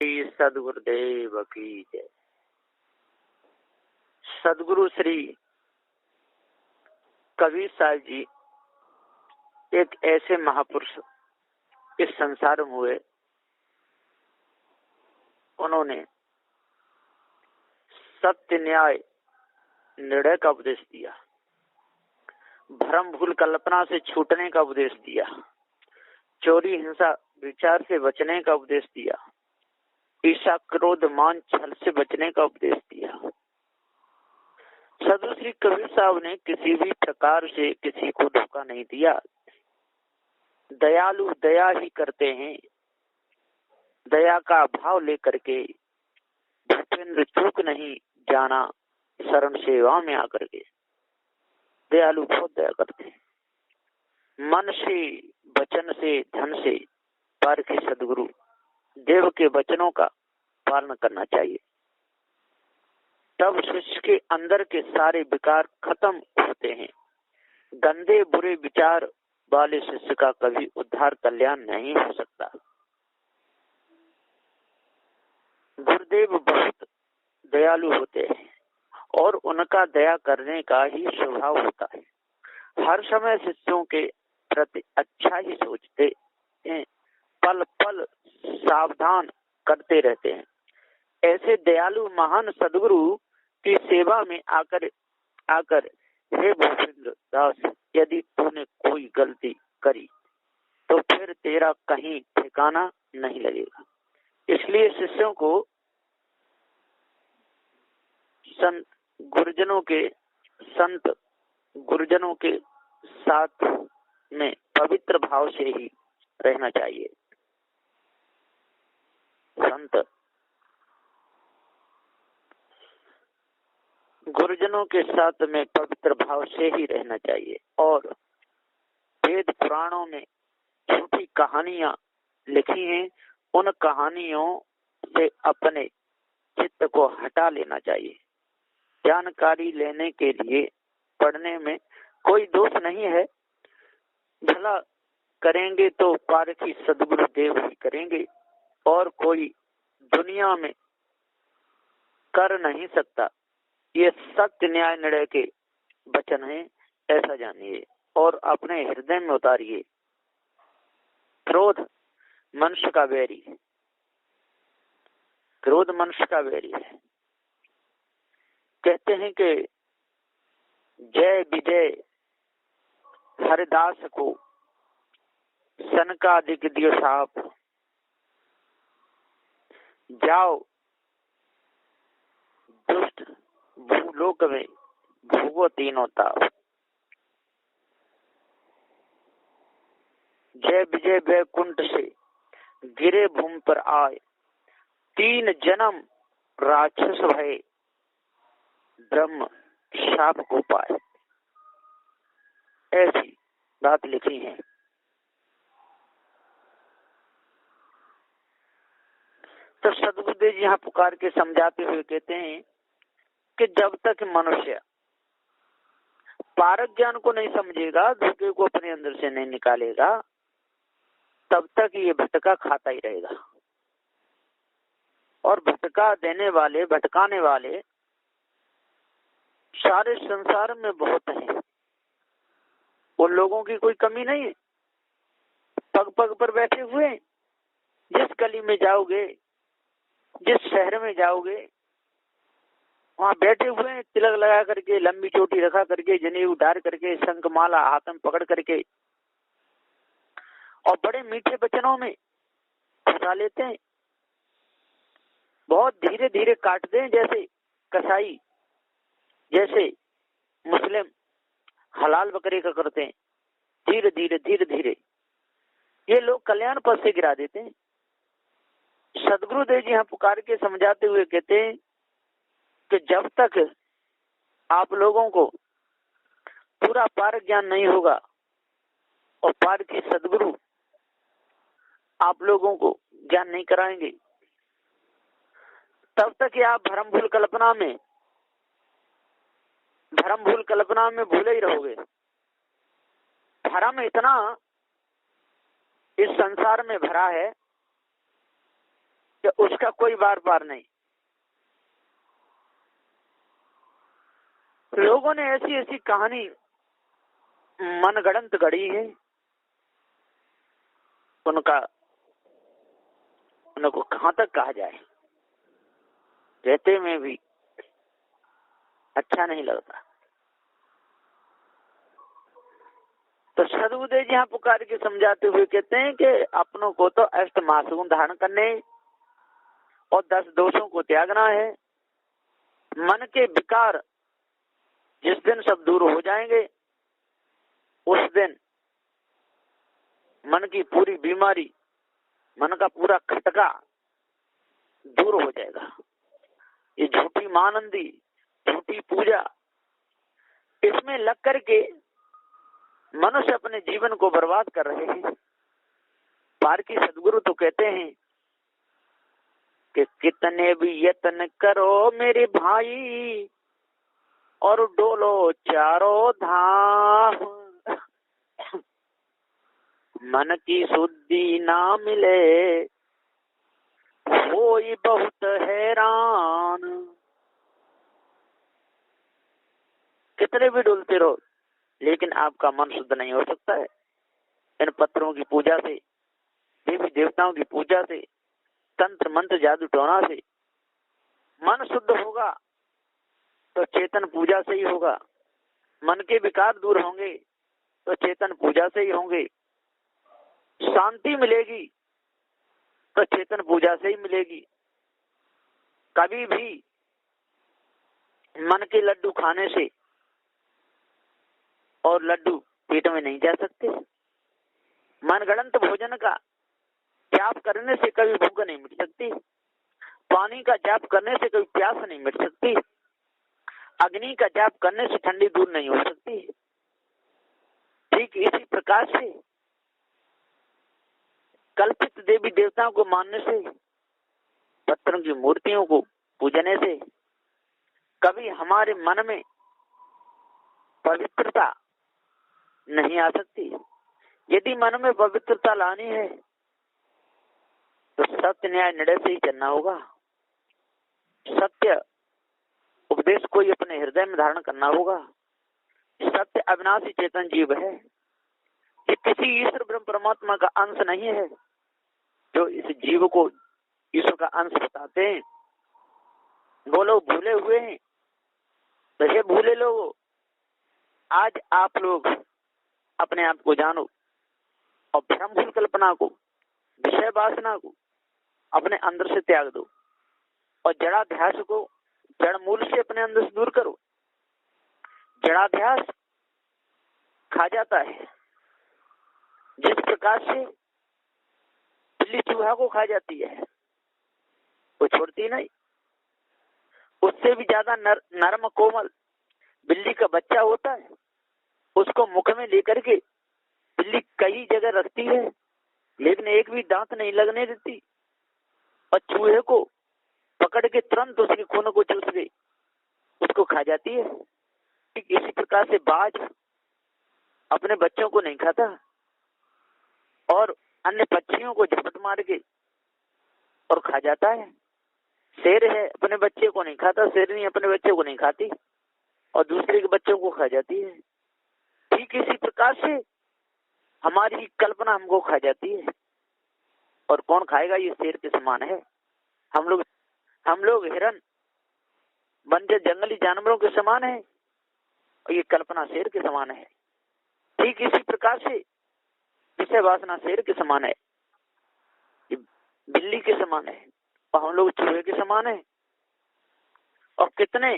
श्री सदगुरुदेव की जय। सदगुरु श्री कबीर साहब जी एक ऐसे महापुरुष इस संसार में हुए, उन्होंने सत्य न्याय निर्णय का उपदेश दिया, भ्रम भूल कल्पना से छूटने का उपदेश दिया, चोरी हिंसा विचार से बचने का उपदेश दिया, ईर्ष्या क्रोध मान छल से बचने का उपदेश दिया। सदगुरु श्री कबीर साहब ने किसी भी प्रकार से किसी को धोखा नहीं दिया। दयालु दया ही करते हैं, दया का भाव लेकर के भूपेंद्र चूक नहीं जाना शरण सेवा में आकर के। दयालु बहुत दया करते हैं, मन से वचन से धन से पारखी सदगुरु देव के वचनों का पालन करना चाहिए, तब शिष्य के अंदर के सारे विकार खत्म होते हैं। गंदे बुरे विचार वाले शिष्य का कभी उद्धार कल्याण नहीं हो सकता। गुरुदेव बहुत दयालु होते हैं और उनका दया करने का ही स्वभाव होता है। हर समय शिष्यों के प्रति अच्छा ही सोचते हैं, पल पल सावधान करते रहते हैं। ऐसे दयालु महान सदगुरु की सेवा में आकर हे भूपेंद्र दास, यदि तूने कोई गलती करी तो फिर तेरा कहीं ठिकाना नहीं लगेगा। इसलिए शिष्यों को संत गुरुजनों के साथ में पवित्र भाव से ही रहना चाहिए। संत गुरुजनों के साथ में पवित्र भाव से ही रहना चाहिए और वेद पुराणों में झूठी कहानियां लिखी हैं, उन कहानियों से अपने चित्त को हटा लेना चाहिए। जानकारी लेने के लिए पढ़ने में कोई दोष नहीं है। भला करेंगे तो पारखी सदगुरु देव ही करेंगे और कोई दुनिया में कर नहीं सकता। ये सत्य न्याय निर्णय के वचन हैं, ऐसा जानिए और अपने हृदय में उतारिए। क्रोध मनुष्य का वैरी है, क्रोध मनुष्य का वैरी है। कहते हैं कि जय विजय हरिदास को सनकादिक दियो साप, जाओ दुष्ट भूलोक में भोगो तीनों ताप। जय विजय वैकुंठ से गिरे भूमि पर आए, तीन जन्म राक्षस भय ब्रह्म शाप को पाए। ऐसी बात लिखी है। तो सदगुरुदेव जी यहाँ पुकार के समझाते हुए कहते हैं कि जब तक मनुष्य पारक ज्ञान को नहीं समझेगा, धोखे को अपने अंदर से नहीं निकालेगा, तब तक ये भटका खाता ही रहेगा। और भटका देने वाले, भटकाने वाले सारे संसार में बहुत हैं। उन लोगों की कोई कमी नहीं है, पग पग पर बैठे हुए। जिस गली में जाओगे, जिस शहर में जाओगे, वहां बैठे हुए हैं, तिलक लगा करके, लंबी चोटी रखा करके, जनेऊ डाल करके, शंख माला हाथ में पकड़ करके और बड़े मीठे वचनों में फंसा लेते हैं। बहुत धीरे धीरे काटते हैं, जैसे कसाई, जैसे मुस्लिम हलाल बकरे का करते हैं। धीरे धीरे धीरे धीरे ये लोग कल्याण पथ से गिरा देते हैं। सदगुरुदेव जी यहाँ पुकार के समझाते हुए कहते हैं कि जब तक आप लोगों को पूरा पार ज्ञान नहीं होगा और पार की सदगुरु आप लोगों को ज्ञान नहीं कराएंगे, तब तक आप भ्रम भूल कल्पना में भूले ही रहोगे। भ्रम इतना इस संसार में भरा है कि उसका कोई बार बार नहीं। लोगों ने ऐसी ऐसी कहानी मनगढ़ंत गढ़ी है, उनको कहां तक कहा जाए, कहते में भी अच्छा नहीं लगता। तो सदबुद्धे जी यहाँ पुकार के समझाते हुए कहते हैं कि अपनों को तो अष्ट मासूम धारण करने और 10 दोषों को त्यागना है। मन के विकार जिस दिन सब दूर हो जाएंगे, उस दिन मन की पूरी बीमारी, मन का पूरा खटका दूर हो जाएगा। ये झूठी मानंदी, झूठी पूजा, इसमें लग करके मनुष्य अपने जीवन को बर्बाद कर रहे हैं। पार की सदगुरु तो कहते हैं कि कितने भी यत्न करो मेरे भाई और डोलो चारों धाम, मन की शुद्धि ना मिले कोई बहुत हैरान। कितने भी डुलते रहो लेकिन आपका मन शुद्ध नहीं हो सकता है। इन पत्थरों की पूजा से, देवी देवताओं की पूजा से, तंत्र मंत्र जादू टोना से मन शुद्ध होगा तो चेतन पूजा से ही होगा। मन के विकार दूर होंगे तो चेतन पूजा से ही होंगे। शांति मिलेगी तो चेतन पूजा से ही मिलेगी। कभी भी मन के लड्डू खाने से और लड्डू पेट में नहीं जा सकते। मनगढ़ंत भोजन का जाप करने से कभी भूख नहीं मिट सकती। पानी का जाप करने से कभी प्यास नहीं मिट सकती। अग्नि का जाप करने से ठंडी दूर नहीं हो सकती। ठीक इसी प्रकार से कल्पित देवी देवताओं को मानने से, पत्थरों की मूर्तियों को पूजने से कभी हमारे मन में पवित्रता नहीं आ सकती। यदि मन में पवित्रता लानी है तो सत्य न्याय निर्णय से ही चलना होगा। सत्य उपदेश को ही अपने हृदय में धारण करना होगा। सत्य अविनाशी चेतन जीव है, ये किसी ईश्वर ब्रह्म परमात्मा का अंश नहीं है जो इस जीव को ईश्वर का अंश बताते हैं। वो लोग भूले हुए हैं। तो ये भूले लोग, आज आप लोग अपने आप को जानो और भ्रमभूल कल्पना को, विषय वासना को अपने अंदर से त्याग दो और जड़ाध्यास को जड़ मूल से अपने अंदर से दूर करो। जड़ाध्यास खा जाता है, जिस प्रकार से बिल्ली चूहा को खा जाती है, वो छोड़ती नहीं। उससे भी ज्यादा नरम कोमल बिल्ली का बच्चा होता है, उसको मुख में लेकर के बिल्ली कई जगह रखती है लेकिन एक भी दांत नहीं लगने देती और चूहे को पकड़ के तुरंत उसके खून को चूस गई, उसको खा जाती है। ठीक इसी प्रकार से बाज अपने बच्चों को नहीं खाता और अन्य पक्षियों को झपट मार के और खा जाता है। शेर है, अपने बच्चे को नहीं खाता, शेरनी अपने बच्चे को नहीं खाती और दूसरे के बच्चों को खा जाती है। ठीक इसी प्रकार से हमारी कल्पना हमको खा जाती है। और कौन खाएगा? ये शेर के समान है। हम लोग हिरन, बंजर जंगली जानवरों के समान है और ये कल्पना शेर के समान है। ठीक इसी प्रकार से विषय वासना शेर के समान है, ये बिल्ली के समान है और हम लोग चूहे के समान है। और कितने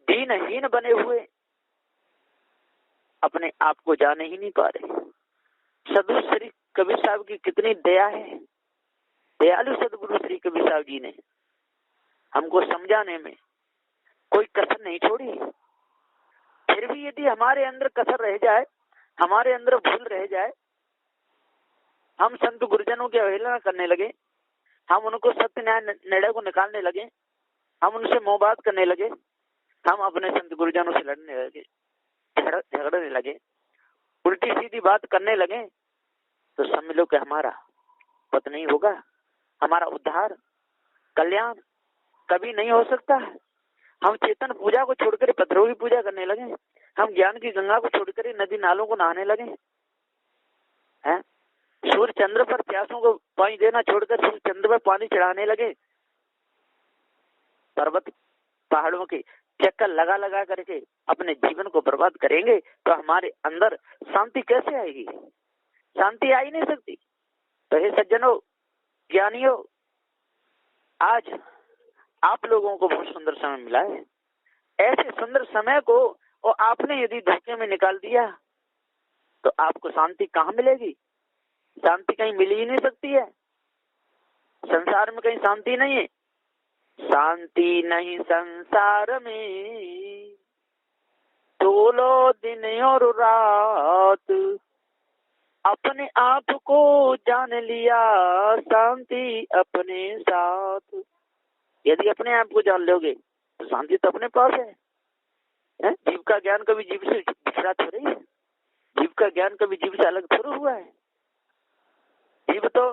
दीनहीन बने हुए अपने आप को जाने ही नहीं पा रहे। सदगुरु श्री कबीर साहब की कितनी दया है। दयालु सदगुरु श्री कबीर साहब जी ने हमको समझाने में कोई कसर नहीं छोड़ी। फिर भी यदि हमारे अंदर कसर रह जाए, हमारे अंदर भूल रह जाए, हम संत गुरुजनों की अवहेलना करने लगे, हम उनको सत्य न्याय निर्णय को निकालने लगे, हम उनसे मोहबात करने लगे, हम अपने संत गुरुजनों से लड़ने लगे, झगड़ने लगे, उल्टी सीधी बात करने लगे, तो समझ लो कि हमारा पत नहीं होगा, हमारा उद्धार कल्याण कभी नहीं हो सकता है। हम चेतन पूजा को छोड़कर पत्थरों की पूजा करने लगे, हम ज्ञान की गंगा को छोड़कर नदी नालों को नहाने लगे हैं, सूर्य चंद्र पर प्यासों को पानी देना छोड़कर सूर्य चंद्र पर पानी चढ़ाने लगे, पर्वत पहाड़ों के चक्कर लगा लगा करके अपने जीवन को बर्बाद करेंगे तो हमारे अंदर शांति कैसे आएगी? शांति आ ही नहीं सकती। तो हे सज्जनों, ज्ञानियों, आज आप लोगों को बहुत सुंदर समय मिला है। ऐसे सुंदर समय को और आपने यदि धोखे में निकाल दिया तो आपको शांति कहाँ मिलेगी? शांति कहीं मिल ही नहीं सकती है। संसार में कहीं शांति नहीं है। शांति नहीं संसार में, तोलो दिन और रात, अपने आप को जान लिया शांति अपने साथ। यदि अपने आप को जान लोगे तो शांति तो अपने पास है। जीव का ज्ञान कभी जीव से बिछड़ा थोड़ी है, जीव का ज्ञान कभी जीव से अलग थोड़ा हुआ है। जीव तो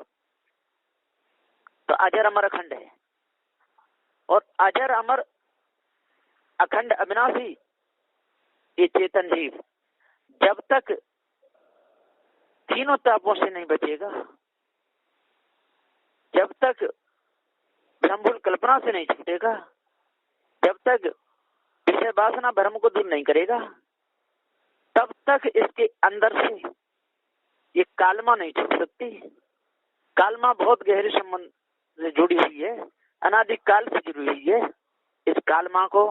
अजर अमर अखंड है, और अजर अमर अखंड अविनाशी ये चेतन जीव जब तक तीनों तापों से नहीं बचेगा, जब तक भ्रमभूल कल्पना से नहीं छूटेगा, जब तक विषय वासना भ्रम को दूर नहीं करेगा, तब तक इसके अंदर से ये कालमा नहीं छूट सकती। कालमा बहुत गहरे संबंध से जुड़ी हुई है, अनादिकाल से जुड़ी हुई है। इस कालमा को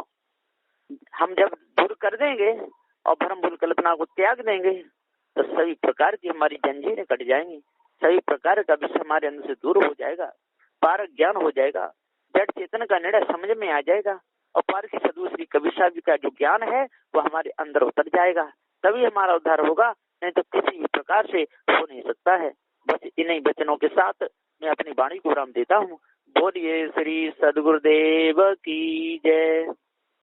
हम जब दूर कर देंगे और भ्रम भूल कल्पना को त्याग देंगे तो सभी प्रकार की हमारी जंजीरें कट जाएंगी, सभी प्रकार का विषय हमारे अंदर से दूर हो जाएगा, पारक ज्ञान हो जाएगा, जड़ चेतन का निर्णय समझ में आ जाएगा, और पार की सदूसरी कविशा का जो ज्ञान है वो हमारे अंदर उतर जाएगा। तभी हमारा उद्धार होगा, नहीं तो किसी भी प्रकार से हो नहीं सकता है। बस इन्हीं वचनों के साथ मैं अपनी वाणी को विराम देता हूँ। बोलिए श्री सद्गुरुदेव की जय।